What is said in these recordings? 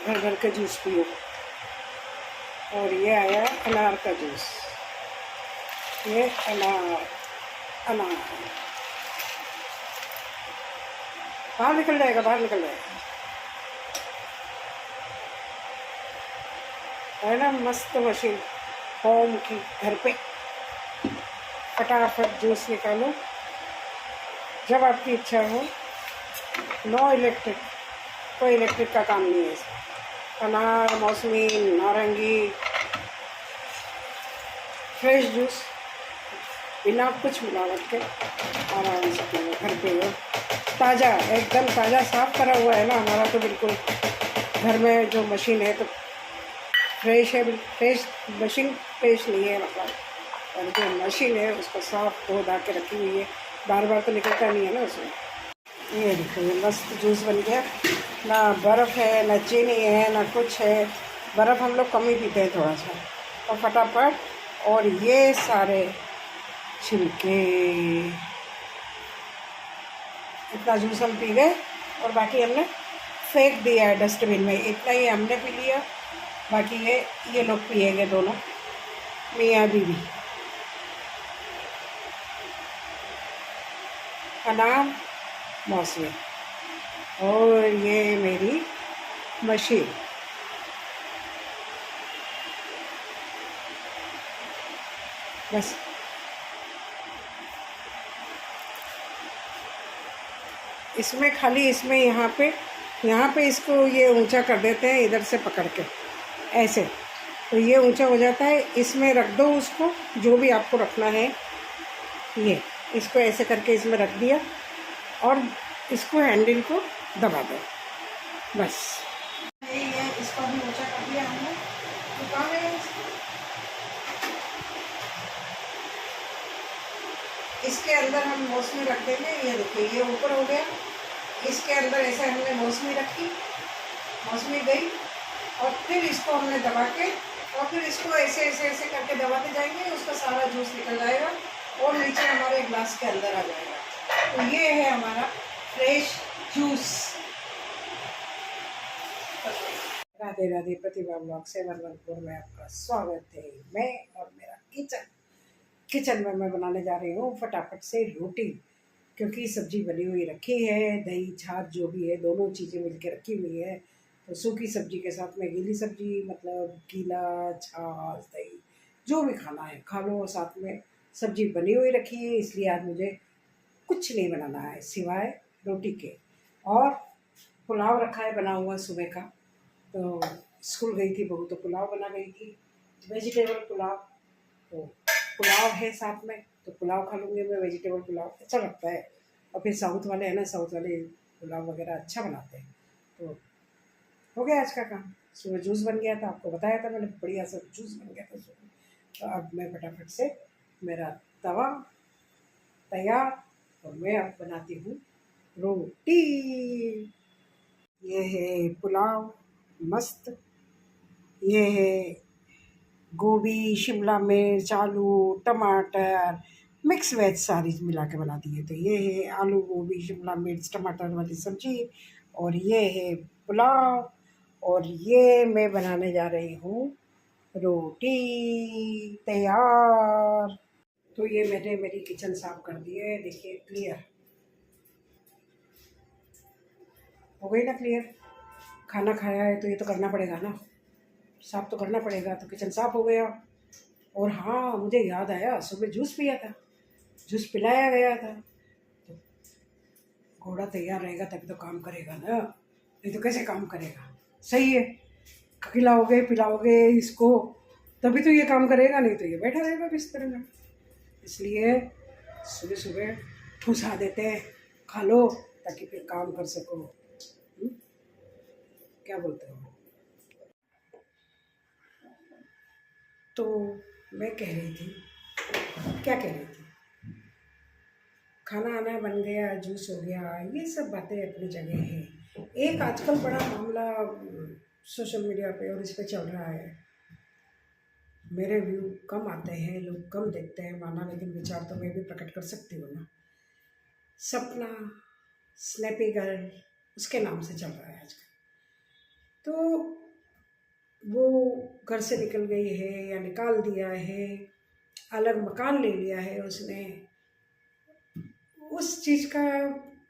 घर घर का जूस पियो। और ये आया अनार का जूस, ये अनार अनार बाहर निकल जाएगा, बाहर निकल जाएगा। है ना मस्त मशीन होम की, घर पे फटाफट जूस निकालो जब आपकी इच्छा हो। नो इलेक्ट्रिक, कोई इलेक्ट्रिक का काम नहीं है इसमें। अनार, मौसमी, नारंगी, फ्रेश जूस बिना कुछ मिलावट के आराम से पियो, घर पे हो, ताज़ा, एकदम ताज़ा साफ़ करा हुआ है ना हमारा तो बिल्कुल। घर में जो मशीन है तो फ्रेश है, फ्रेश मशीन फ्रेश नहीं है मतलब, और जो मशीन है उसको साफ धो धा के रखी हुई है, बार बार तो निकलता नहीं है ना उसमें। ये देखो ये मस्त जूस बन गया, ना बर्फ़ है ना चीनी है ना कुछ है। बर्फ़ हम लोग कम ही पीते हैं थोड़ा सा। और फटाफट, और ये सारे छिलके, इतना जूस हम पी गए और बाकी हमने फेंक दिया है डस्टबिन में। इतना ही हमने पी लिया, बाकी ये लोग पिएंगे दोनों, मियाँ बीवी। अनार, मौसमी, और ये मेरी मशीन। बस इसमें खाली इसमें यहाँ पे इसको ये ऊंचा कर देते हैं इधर से पकड़ के ऐसे, तो ये ऊंचा हो जाता है। इसमें रख दो उसको, जो भी आपको रखना है, ये इसको ऐसे करके इसमें रख दिया और इसको हैंडल को दबा दो, बस यही है। इसको भी ऊंचा कर दिया हमने, तो काम है इसके अंदर हम मौसमी रख देंगे। ये देखिए ये ऊपर हो गया, इसके अंदर ऐसे हमने मौसमी रखी, मौसमी गई, और फिर इसको हमने दबा के, और फिर इसको ऐसे ऐसे ऐसे करके दबाते जाएंगे, उसका सारा जूस निकल जाएगा और नीचे हमारे ग्लास के अंदर आ जाएगा। तो ये है हमारा फ्रेश जूस। राधे राधे, प्रतिभा ब्लॉग 714 में आपका स्वागत है। मैं और मेरा किचन में मैं बनाने जा रही हूँ फटाफट से रोटी, क्योंकि सब्जी बनी हुई रखी है, दही छाछ जो भी है दोनों चीज़ें मिलके रखी हुई है। तो सूखी सब्जी के साथ में गीली सब्जी, मतलब गीला छाछ दही जो भी खाना है खा लो, साथ में सब्जी बनी हुई रखी है। इसलिए आज मुझे कुछ नहीं बनाना है सिवाय रोटी के। और पुलाव रखा है बना हुआ सुबह का, तो स्कूल गई थी बहू तो पुलाव बना गई थी, वेजिटेबल पुलाव। तो पुलाव है साथ में, तो पुलाव खा लूँगी मैं, वेजिटेबल पुलाव अच्छा लगता है। और फिर साउथ वाले हैं ना, साउथ वाले पुलाव वगैरह अच्छा बनाते हैं। तो हो गया आज का काम। सुबह जूस बन गया था, आपको बताया था मैंने, बढ़िया सा जूस बन गया था सुबह। तो अब मैं फटाफट से, मेरा तवा तैयार, और मैं अब बनाती हूँ रोटी। ये है पुलाव मस्त, ये है गोभी, शिमला मिर्च, आलू, टमाटर, मिक्स वेज सारी मिला के बना दिए थे। ये है आलू, गोभी, शिमला मिर्च, टमाटर वाली सब्जी, और ये है पुलाव, और ये मैं बनाने जा रही हूँ रोटी। तैयार। तो ये मैंने मेरी किचन साफ कर दी है, देखिए क्लियर हो गई ना, क्लियर। खाना खाया है तो ये तो करना पड़ेगा ना, साफ तो करना पड़ेगा। तो किचन साफ हो गया। और हाँ, मुझे याद आया, सुबह जूस पिया था, जूस पिलाया गया था। तो घोड़ा तैयार रहेगा तभी तो काम करेगा ना, नहीं तो कैसे काम करेगा? सही है, खिलाओगे पिलाओगे इसको तभी तो ये काम करेगा, नहीं तो ये बैठा रहेगा बिस्तर में। इसलिए सुबह सुबह ठुसा देते हैं, खा लो ताकि फिर काम कर सको। क्या बोलते हो? तो मैं कह रही थी, क्या कह रही थी, खाना आना बन गया, जूस हो गया, ये सब बातें अपनी जगह है। एक आजकल बड़ा मामला सोशल मीडिया पे और इस पे चल रहा है। मेरे व्यू कम आते हैं, लोग कम देखते हैं माना, लेकिन विचार तो मैं भी प्रकट कर सकती हूँ ना। सपना स्नैपी गर्ल उसके नाम से चल रहा है आजकल। तो वो घर से निकल गई है या निकाल दिया है, अलग मकान ले लिया है उसने, उस चीज़ का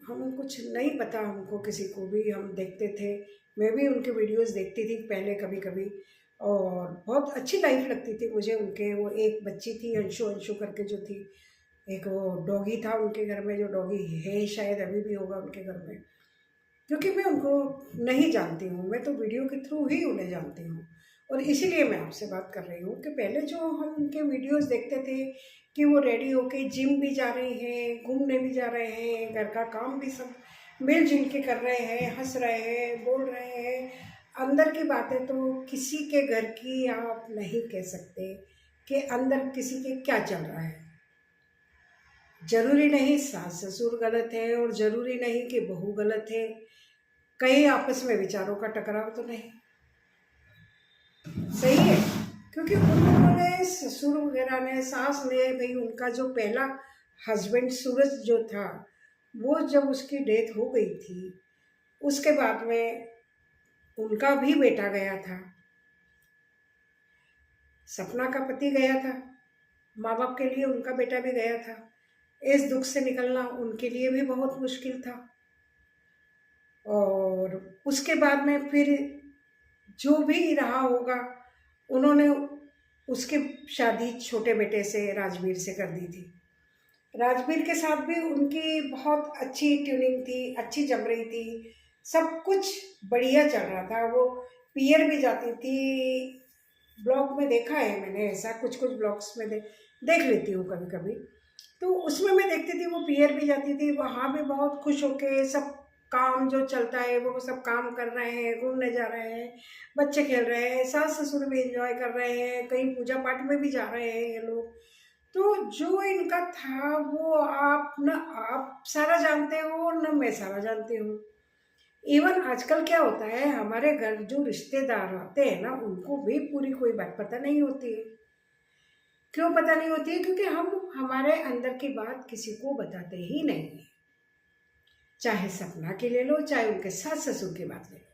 हम कुछ नहीं पता हमको, किसी को भी। हम देखते थे, मैं भी उनके वीडियोस देखती थी पहले कभी कभी, और बहुत अच्छी लाइफ लगती थी मुझे उनके। वो एक बच्ची थी अंशु, अंशु करके जो थी, एक वो डॉगी था उनके घर में, जो डॉगी है शायद अभी भी होगा उनके घर में, क्योंकि मैं उनको नहीं जानती हूँ, मैं तो वीडियो के थ्रू ही उन्हें जानती हूँ। और इसीलिए मैं आपसे बात कर रही हूँ कि पहले जो हम उनके वीडियोस देखते थे कि वो रेडी होके जिम भी जा रहे हैं, घूमने भी जा रहे हैं, घर का काम भी सब मिलजुल के कर रहे हैं, हंस रहे हैं, बोल रहे हैं, अंदर की बातें तो किसी के घर की आप नहीं कह सकते कि अंदर किसी के क्या चल रहा है। जरूरी नहीं सास ससुर गलत है और ज़रूरी नहीं कि बहू गलत है, कहीं आपस में विचारों का टकराव तो नहीं, सही है। क्योंकि उन्होंने ससुर वगैरह ने, सास ने, भाई उनका जो पहला हस्बैंड सूरज जो था, वो जब उसकी डेथ हो गई थी, उसके बाद में उनका भी बेटा गया था, सपना का पति गया था, माँ बाप के लिए उनका बेटा भी गया था। इस दुख से निकलना उनके लिए भी बहुत मुश्किल था। और उसके बाद में फिर जो भी रहा होगा, उन्होंने उसकी शादी छोटे बेटे से, राजवीर से कर दी थी। राजवीर के साथ भी उनकी बहुत अच्छी ट्यूनिंग थी, अच्छी जम रही थी, सब कुछ बढ़िया चल रहा था। वो पियर भी जाती थी, ब्लॉग में देखा है मैंने ऐसा, कुछ कुछ ब्लॉग्स में देख लेती हूँ कभी कभी, तो उसमें मैं देखती थी वो पियर भी जाती थी, वहाँ भी बहुत खुश होके सब काम जो चलता है वो सब काम कर रहे हैं, घूमने जा रहे हैं, बच्चे खेल रहे हैं, सास ससुर भी एंजॉय कर रहे हैं, कहीं पूजा पाठ में भी जा रहे हैं ये लोग। तो जो इनका था वो आप सारा जानते हो न मैं सारा जानती हूँ। इवन आजकल क्या होता है, हमारे घर जो रिश्तेदार आते हैं ना, उनको भी पूरी कोई बात पता नहीं होती है। क्यों पता नहीं होती है? क्योंकि हम हमारे अंदर की बात किसी को बताते ही नहीं है। चाहे सपना की ले लो, चाहे उनके सास ससुर की बात ले लो,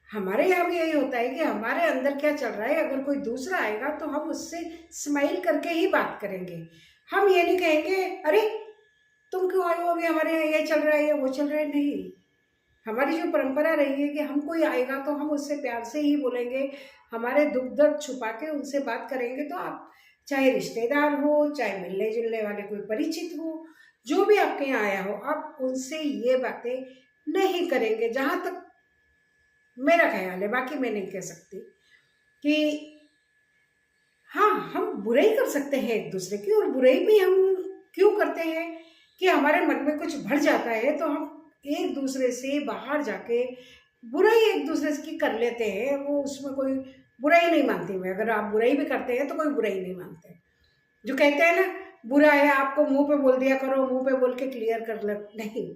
हमारे यहाँ भी यही होता है कि हमारे अंदर क्या चल रहा है, अगर कोई दूसरा आएगा तो हम उससे स्माइल करके ही बात करेंगे। हम ये नहीं कहेंगे अरे तुम क्यों आए हो, अभी हमारे यहाँ ये चल रहा है या वो चल रहा है। नहीं, हमारी जो परंपरा रही है कि हम कोई आएगा तो हम उससे प्यार से ही बोलेंगे, हमारे दुख दर्द छुपा के उनसे बात करेंगे। तो आप चाहे रिश्तेदार हो, चाहे मिलने जुलने वाले कोई परिचित हो, जो भी आपके यहाँ आया हो, आप उनसे ये बातें नहीं करेंगे, जहाँ तक मेरा ख्याल है। बाकी मैं नहीं कह सकती कि हाँ, हम बुराई कर सकते हैं एक दूसरे की, और बुराई भी हम क्यों करते हैं कि हमारे मन में कुछ भर जाता है तो हम एक दूसरे से बाहर जाके बुराई एक दूसरे की कर लेते हैं। वो उसमें कोई बुराई नहीं मानती मैं, अगर आप बुराई भी करते हैं तो कोई बुराई नहीं मानते। जो कहते हैं ना बुरा है आपको मुंह पे बोल दिया करो, मुंह पे बोल के क्लियर कर ले, नहीं,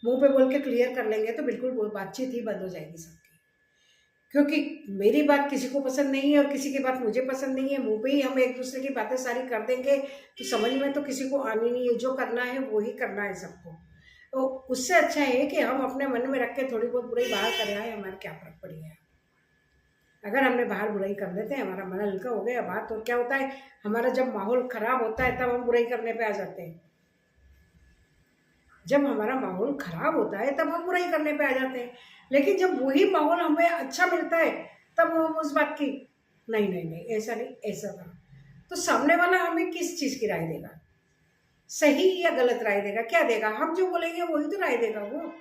मुंह पे बोल के क्लियर कर लेंगे तो बिल्कुल बातचीत ही बंद हो जाएगी सबकी। क्योंकि मेरी बात किसी को पसंद नहीं है और किसी की बात मुझे पसंद नहीं है, मुंह पे ही हम एक दूसरे की बातें सारी कर देंगे तो समझ में तो किसी को आनी नहीं है। जो करना है वो ही करना है सबको। तो उससे अच्छा है कि हम अपने मन में रख के थोड़ी बहुत बुराई बाहर कर आए, हमारा क्या फर्क पड़ गया। अगर हमने बाहर बुराई कर लेते हैं, हमारा मन हल्का हो गया बात। और क्या होता है, हमारा जब माहौल खराब होता है तब हम बुराई करने पे आ जाते हैं। जब हमारा माहौल खराब होता है तब हम बुराई करने पे आ जाते हैं। लेकिन जब वही माहौल हमें अच्छा मिलता है तब हम उस बात की नहीं नहीं नहीं ऐसा नहीं ऐसा था, तो सामने वाला हमें किस चीज़ की राय देगा, सही या गलत राय देगा, क्या देगा, हम जो बोलेंगे वही तो राय देगा वो।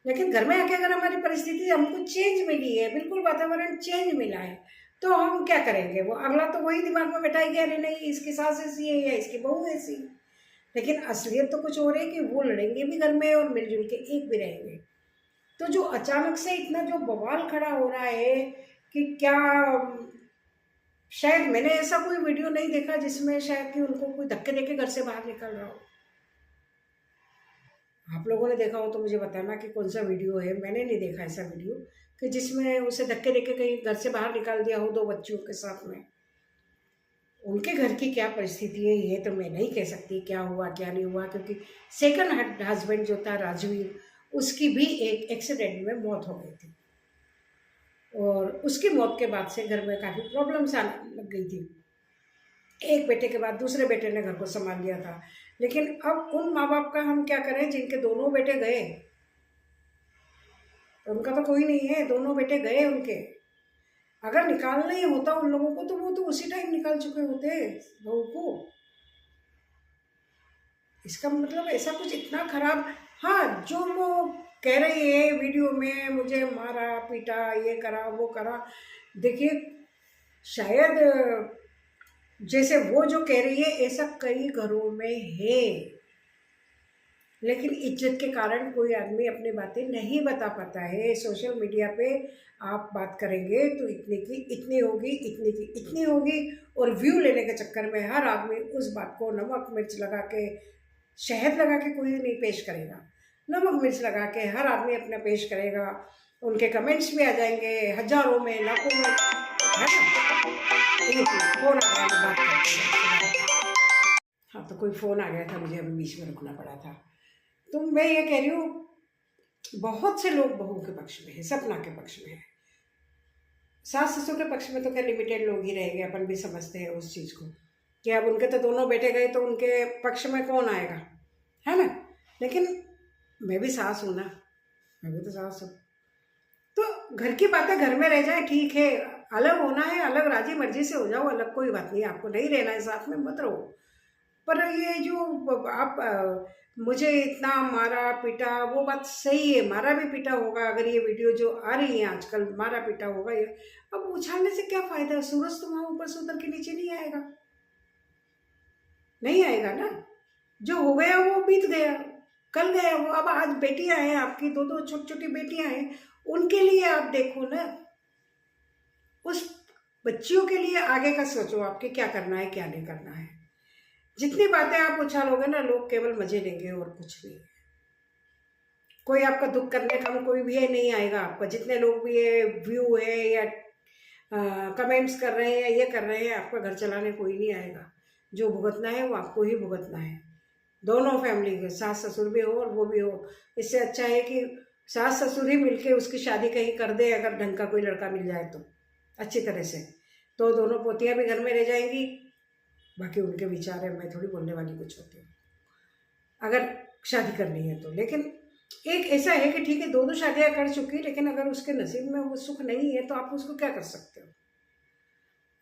लेकिन घर में आके अगर हमारी परिस्थिति हमको चेंज मिली है, बिल्कुल वातावरण चेंज मिला है, तो हम क्या करेंगे, वो अगला तो वही दिमाग में बैठाएगा, अरे नहीं इसकी सास ऐसी है या इसकी बहू ऐसी। लेकिन असलियत तो कुछ और है कि वो लड़ेंगे भी घर में और मिलजुल के एक भी रहेंगे। तो जो अचानक से इतना जो बवाल खड़ा हो रहा है कि क्या, शायद मैंने ऐसा कोई वीडियो नहीं देखा जिसमें शायद कि उनको कोई धक्के देके घर से बाहर निकल रहा हो। आप लोगों ने देखा हो तो मुझे बताना कि कौन सा वीडियो है। मैंने नहीं देखा ऐसा वीडियो कि जिसमें उसे धक्के देके कहीं घर से बाहर निकाल दिया हो दो बच्चियों के साथ में। उनके घर की क्या परिस्थिति है ये तो मैं नहीं कह सकती क्या हुआ क्या नहीं हुआ, क्योंकि सेकंड हस्बैंड जो था राजवीर, उसकी भी एक एक्सीडेंट में मौत हो गई थी और उसकी मौत के बाद से घर में काफ़ी प्रॉब्लम्स आने लग गई थी। एक बेटे के बाद दूसरे बेटे ने घर को संभाल लिया था। लेकिन अब उन माँ बाप का हम क्या करें जिनके दोनों बेटे गए, तो उनका तो कोई नहीं है, दोनों बेटे गए उनके। अगर निकालना ही होता उन लोगों को तो वो तो उसी टाइम निकाल चुके होते बहू को। इसका मतलब ऐसा कुछ इतना खराब, हाँ जो वो कह रही है वीडियो में मुझे मारा पीटा ये करा वो करा, देखिए शायद जैसे वो जो कह रही है ऐसा कई घरों में है, लेकिन इज्जत के कारण कोई आदमी अपनी बातें नहीं बता पाता है। सोशल मीडिया पे आप बात करेंगे तो इतने की इतनी होगी, इतनी की इतनी होगी, और व्यू लेने के चक्कर में हर आदमी उस बात को नमक मिर्च लगा के, शहद लगा के कोई नहीं पेश करेगा, नमक मिर्च लगा के हर आदमी अपना पेश करेगा। उनके कमेंट्स भी आ जाएंगे हजारों में लाखों में, है ना। फोन आ गया, मैं बात करती हूँ। हाँ तो कोई फ़ोन आ गया था, मुझे अभी बीच में रुकना पड़ा था। तो मैं ये कह रही हूँ, बहुत से लोग बहू के पक्ष में है, सपना के पक्ष में है। सास ससुर के पक्ष में तो क्या लिमिटेड लोग ही रहेंगे, अपन भी समझते हैं उस चीज़ को कि अब उनके तो दोनों बेटे गए तो उनके पक्ष में कौन आएगा, है ना। लेकिन मैं भी सास हूँ ना, मैं भी तो सास हूँ। तो घर की बातें घर में रह जाए, ठीक है, अलग होना है अलग, राजी मर्जी से हो जाओ अलग, कोई बात नहीं, आपको नहीं रहना है साथ में मत रहो। पर ये जो आप मुझे इतना मारा पीटा, वो बात सही है, मारा भी पीटा होगा। अगर ये वीडियो जो आ रही है आजकल मारा पीटा होगा ये, अब उछालने से क्या फायदा, सूरज तो वहां ऊपर से उतर के नीचे नहीं आएगा, नहीं आएगा ना। जो हो गया वो बीत गया, कल गया वो। अब आज बेटियां हैं आपकी, दो दो छोटी छोटी बेटियां हैं, उनके लिए आप देखो ना, उस बच्चियों के लिए आगे का सोचो, आपके क्या करना है क्या नहीं करना है। जितनी बातें आप उछालोगे ना, लोग केवल मजे लेंगे और कुछ नहीं। कोई आपका दुख करने का कोई भी नहीं आएगा आपका, जितने लोग भी ये व्यू है या कमेंट्स कर रहे हैं या ये कर रहे हैं, आपका घर चलाने कोई नहीं आएगा। जो भुगतना है वो आपको ही भुगतना है, दोनों फैमिली के, सास ससुर भी हो और वो भी हो। इससे अच्छा है कि सास ससुर ही मिलके उसकी शादी कहीं कर दे, अगर ढंग का कोई लड़का मिल जाए तो अच्छी तरह से, तो दोनों पोतियां भी घर में रह जाएंगी। बाकी उनके विचार है, मैं थोड़ी बोलने वाली कुछ होती हूँ अगर शादी करनी है तो। लेकिन एक ऐसा है कि ठीक है, दो दो शादियां कर चुकी, लेकिन अगर उसके नसीब में वो सुख नहीं है तो आप उसको क्या कर सकते हो,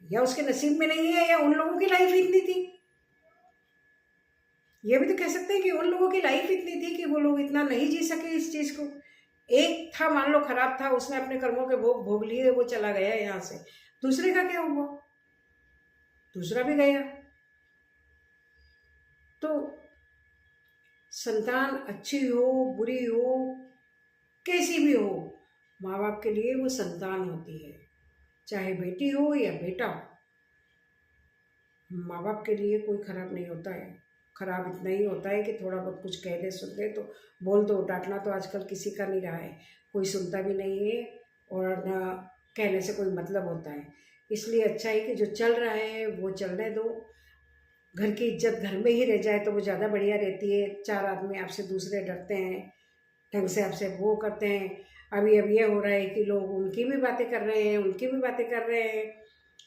या उसके नसीब में नहीं है या उन लोगों की लाइफ इतनी थी। ये भी तो कह सकते हैं कि उन लोगों की लाइफ इतनी थी कि वो लोग इतना नहीं जी सके इस चीज को। एक था मान लो खराब था, उसने अपने कर्मों के भोग भोग लिए, वो चला गया यहाँ से, दूसरे का क्या हुआ, दूसरा भी गया। तो संतान अच्छी हो बुरी हो कैसी भी हो, माँ बाप के लिए वो संतान होती है, चाहे बेटी हो या बेटा हो। माँ बाप के लिए कोई खराब नहीं होता है। खराब इतना ही होता है कि थोड़ा बहुत कुछ कह दे सुन दे तो बोल दो, डांटना तो आजकल किसी का नहीं रहा है, कोई सुनता भी नहीं है और ना कहने से कोई मतलब होता है। इसलिए अच्छा है कि जो चल रहा है वो चलने दो, घर की इज्जत घर में ही रह जाए तो वो ज़्यादा बढ़िया रहती है। चार आदमी आपसे दूसरे डरते हैं, ढंग से आपसे वो करते हैं। अभी अब ये हो रहा है कि लोग उनकी भी बातें कर रहे हैं, उनकी भी बातें कर रहे हैं,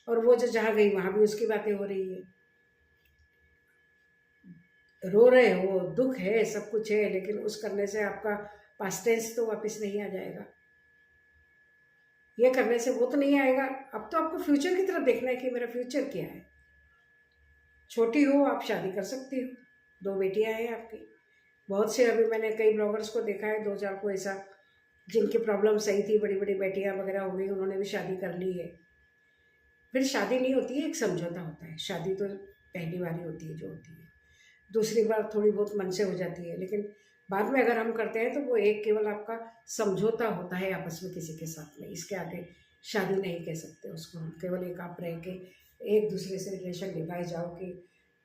और वो जो जहाँ गई वहाँ भी उसकी बातें हो रही है। रो रहे हो, दुख है, सब कुछ है, लेकिन उस करने से आपका पास्ट टेंस तो वापस नहीं आ जाएगा। ये करने से वो तो नहीं आएगा। अब तो आपको फ्यूचर की तरफ देखना है कि मेरा फ्यूचर क्या है। छोटी हो आप शादी कर सकती हो, 2 बेटियां हैं आपकी। बहुत से अभी मैंने कई ब्लॉगर्स को देखा है, 2-4 को ऐसा, जिनकी प्रॉब्लम सही थी, बड़ी बड़ी बेटियां वगैरह हो गई, उन्होंने भी शादी कर ली है। फिर शादी नहीं होती है, एक समझौता होता है। शादी तो पहली बारी होती है जो होती है, दूसरी बार थोड़ी बहुत मन से हो जाती है, लेकिन बाद में अगर हम करते हैं तो वो एक केवल आपका समझौता होता है आपस में किसी के साथ में। इसके आगे शादी नहीं कह सकते उसको हम। केवल एक आप रह के एक दूसरे से रिलेशन निभाए जाओ कि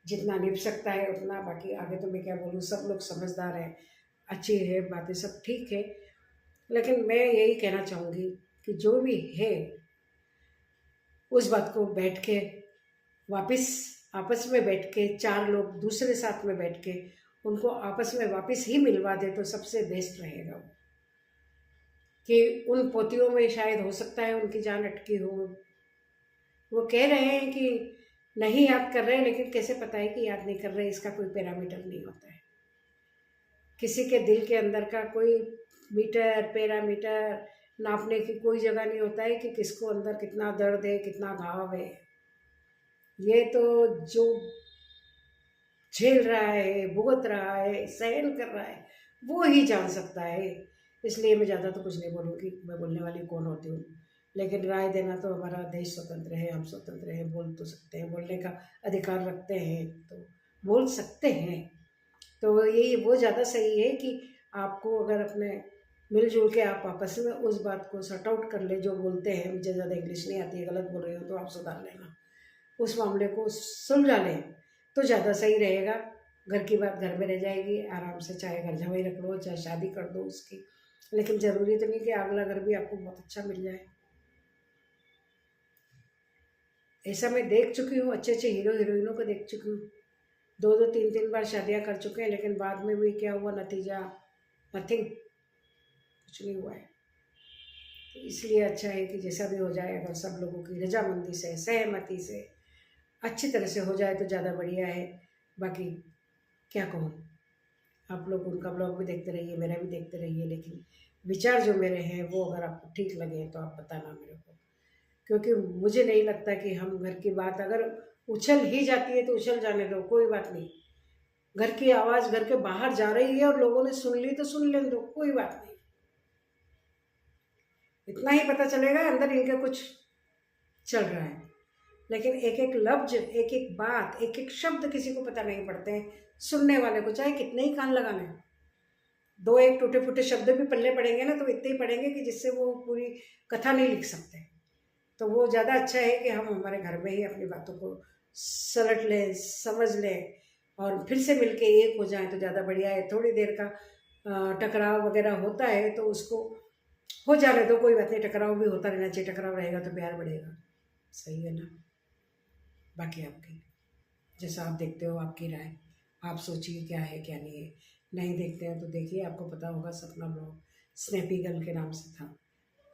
जितना निभ सकता है उतना, बाकी आगे तो मैं क्या बोलूँ, सब लोग समझदार हैं, अच्छी है बातें, सब ठीक है। लेकिन मैं यही कहना चाहूँगी कि जो भी है उस बात को बैठ के वापस, आपस में बैठ के 4 लोग दूसरे साथ में बैठ के उनको आपस में वापस ही मिलवा दे तो सबसे बेस्ट रहेगा वो। कि उन पोतियों में शायद हो सकता है उनकी जान अटकी हो, वो कह रहे हैं कि नहीं याद कर रहे हैं, लेकिन कैसे पता है कि याद नहीं कर रहे, इसका कोई पैरामीटर नहीं होता है। किसी के दिल के अंदर का कोई मीटर पैरामीटर नापने की कोई जगह नहीं होता है कि किसको अंदर कितना दर्द है, कितना घाव है। ये तो जो झेल रहा है, भुगत रहा है, सहन कर रहा है, वो ही जान सकता है। इसलिए मैं ज़्यादा तो कुछ नहीं बोलूँगी, मैं बोलने वाली कौन होती हूँ। लेकिन राय देना तो हमारा देश स्वतंत्र है, हम स्वतंत्र हैं, बोल तो सकते हैं, बोलने का अधिकार रखते हैं तो बोल सकते हैं। तो यही वो ज़्यादा सही है कि आपको अगर अपने मिलजुल के आप आपस में उस बात को सॉर्ट आउट कर ले। जो बोलते हैं, मुझे ज़्यादा इंग्लिश नहीं आती है, गलत बोल रही हूँ तो आप सुधार लेना, उस मामले को सुलझा लें तो ज़्यादा सही रहेगा। घर की बात घर में रह जाएगी आराम से, चाहे घर जमाई रख लो, चाहे शादी कर दो उसकी। लेकिन ज़रूरी तो नहीं कि अगला घर भी आपको बहुत अच्छा मिल जाए। ऐसा मैं देख चुकी हूँ, अच्छे अच्छे हीरो हीरोइनों को देख चुकी हूँ, 2-2 3-3 बार शादियाँ कर चुके हैं, लेकिन बाद में भी क्या हुआ, नतीजा नथिंग, कुछ नहीं हुआ है। तो इसलिए अच्छा है कि जैसा भी हो जाए, अगर सब लोगों की रजामंदी से, सहमति से, अच्छी तरह से हो जाए तो ज़्यादा बढ़िया है। बाकी क्या कहूँ, आप लोग उनका ब्लॉग भी देखते रहिए, मेरा भी देखते रहिए, लेकिन विचार जो मेरे हैं वो अगर आपको ठीक लगे तो आप बताना मेरे को। क्योंकि मुझे नहीं लगता कि हम घर की बात अगर उछल ही जाती है तो उछल जाने दो, कोई बात नहीं। घर की आवाज़ घर के बाहर जा रही है और लोगों ने सुन ली तो सुन लेने दो, कोई बात नहीं। इतना ही पता चलेगा अंदर इनके कुछ चल रहा है। लेकिन एक एक लफ्ज, एक एक बात, एक एक शब्द किसी को पता नहीं पड़ते हैं। सुनने वाले को चाहे कितने ही कान लगाने, 2-1 टूटे फूटे शब्द भी पल्ले पड़ेंगे ना तो इतने ही पड़ेंगे कि जिससे वो पूरी कथा नहीं लिख सकते। तो वो ज़्यादा अच्छा है कि हम हमारे घर में ही अपनी बातों को सलट लें, समझ लें और फिर से मिलके एक हो जाएं तो ज़्यादा बढ़िया है। थोड़ी देर का टकराव वगैरह होता है तो उसको हो जाने दो, कोई बात नहीं, टकराव भी होता रहना चाहिए, टकराव रहेगा तो प्यार बढ़ेगा। सही है ना। बाकी आपकी, जैसा आप देखते हो, आपकी राय, आप सोचिए क्या है क्या नहीं है। नहीं देखते हैं तो देखिए, आपको पता होगा सपना ब्लॉग स्नैपी गर्ल के नाम से था,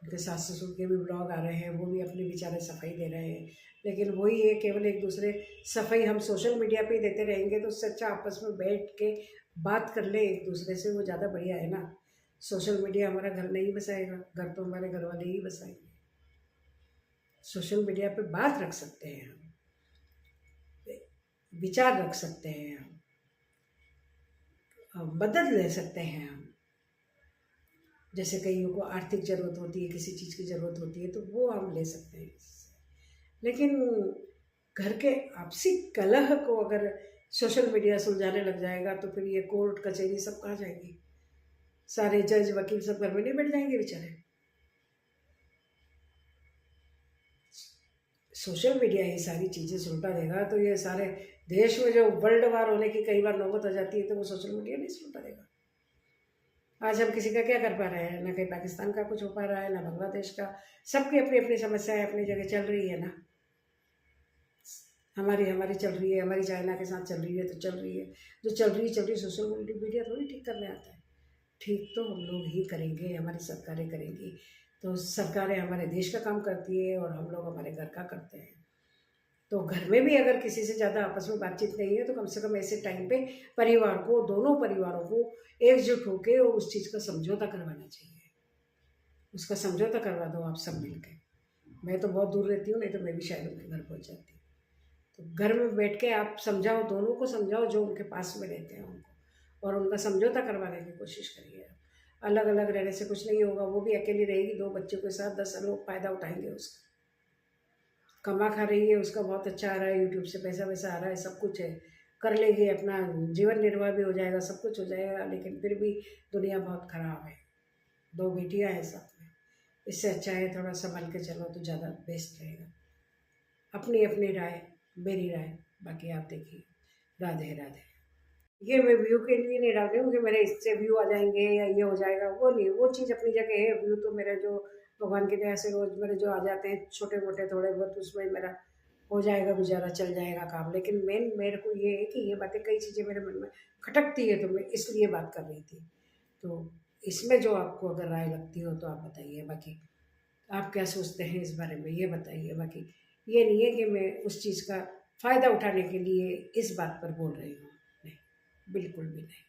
उनके सास ससुर के भी ब्लॉग आ रहे हैं, वो भी अपनी बेचारे सफाई दे रहे हैं। लेकिन वही है, केवल एक दूसरे सफाई हम सोशल मीडिया पे ही देते रहेंगे तो उससे अच्छा आपस में बैठ के बात कर ले एक दूसरे से, वो ज़्यादा बढ़िया है ना। सोशल मीडिया हमारा घर नहीं बसाएगा, घर तो हमारे घर वाले ही बसाएंगे। सोशल मीडिया पे बात रख सकते हैं हम, विचार रख सकते हैं हम, मदद ले सकते हैं हम। जैसे कईयों को आर्थिक ज़रूरत होती है, किसी चीज़ की ज़रूरत होती है तो वो हम ले सकते हैं। लेकिन घर के आपसी कलह को अगर सोशल मीडिया सुलझाने लग जाएगा तो फिर ये कोर्ट कचहरी सब कहाँ जाएंगे, सारे जज वकील सब घर में नहीं बैठ जाएंगे बेचारे। सोशल मीडिया ये सारी चीज़ें सुलटा देगा तो ये सारे देश में जो वर्ल्ड वार होने की कई बार नौबत आ जाती है तो वो सोशल मीडिया नहीं सुलटा देगा। आज हम किसी का क्या कर पा रहे हैं, ना कहीं पाकिस्तान का कुछ हो पा रहा है, ना बांग्लादेश का। सबकी अपनी अपनी समस्याएं अपनी जगह चल रही है ना। हमारी हमारी चल रही है, हमारी चाइना के साथ चल रही है तो चल रही है, जो चल रही है सोशल मीडिया थोड़ी ठीक करने आता है। ठीक तो हम लोग ही करेंगे, हमारी सरकारें करेंगी। तो सरकारें हमारे देश का काम करती है और हम लोग हमारे घर का करते हैं। तो घर में भी अगर किसी से ज़्यादा आपस में बातचीत नहीं है तो कम से कम ऐसे टाइम पे परिवार को, दोनों परिवारों को एकजुट होकर उस चीज़ का समझौता करवाना चाहिए। उसका समझौता करवा दो आप सब मिलके। मैं तो बहुत दूर रहती हूँ, नहीं तो मैं भी शायद उनके घर पहुँच जाती। तो घर में बैठ के आप समझाओ, दोनों को समझाओ जो उनके पास में रहते हैं उनको, और उनका समझौता करवाने की कोशिश करिए। अलग अलग रहने से कुछ नहीं होगा, वो भी अकेली रहेगी 2 बच्चों के साथ, 10 लोग फ़ायदा उठाएंगे उसका। कमा खा रही है, उसका बहुत अच्छा आ रहा है, यूट्यूब से पैसा वैसा आ रहा है, सब कुछ है, कर लेगी, अपना जीवन निर्वाह भी हो जाएगा, सब कुछ हो जाएगा। लेकिन फिर भी दुनिया बहुत ख़राब है, 2 बेटियां हैं साथ में। इससे अच्छा है थोड़ा संभल के चलो तो ज़्यादा बेस्ट रहेगा। अपनी अपनी राय, मेरी राय, बाकी आप देखिए। राधे राधे। ये मैं व्यू के लिए नहीं डाल रही हूँ कि मेरे इससे व्यू आ जाएंगे या ये हो जाएगा, वो नहीं, वो चीज़ अपनी जगह है। व्यू तो मेरा जो भगवान की दया से रोज़ मेरे जो आ जाते हैं छोटे मोटे थोड़े बहुत, उसमें मेरा हो जाएगा गुजारा, चल जाएगा काम। लेकिन मेन मेरे को ये है कि ये बातें, कई चीज़ें मेरे मन में खटकती है, तो मैं इसलिए बात कर रही थी। तो इसमें जो आपको अगर राय लगती हो तो आप बताइए। बाकी आप क्या सोचते हैं इस बारे में ये बताइए। बाकी ये नहीं है कि मैं उस चीज़ का फ़ायदा उठाने के लिए इस बात पर बोल रही हूँ, नहीं, बिल्कुल भी नहीं।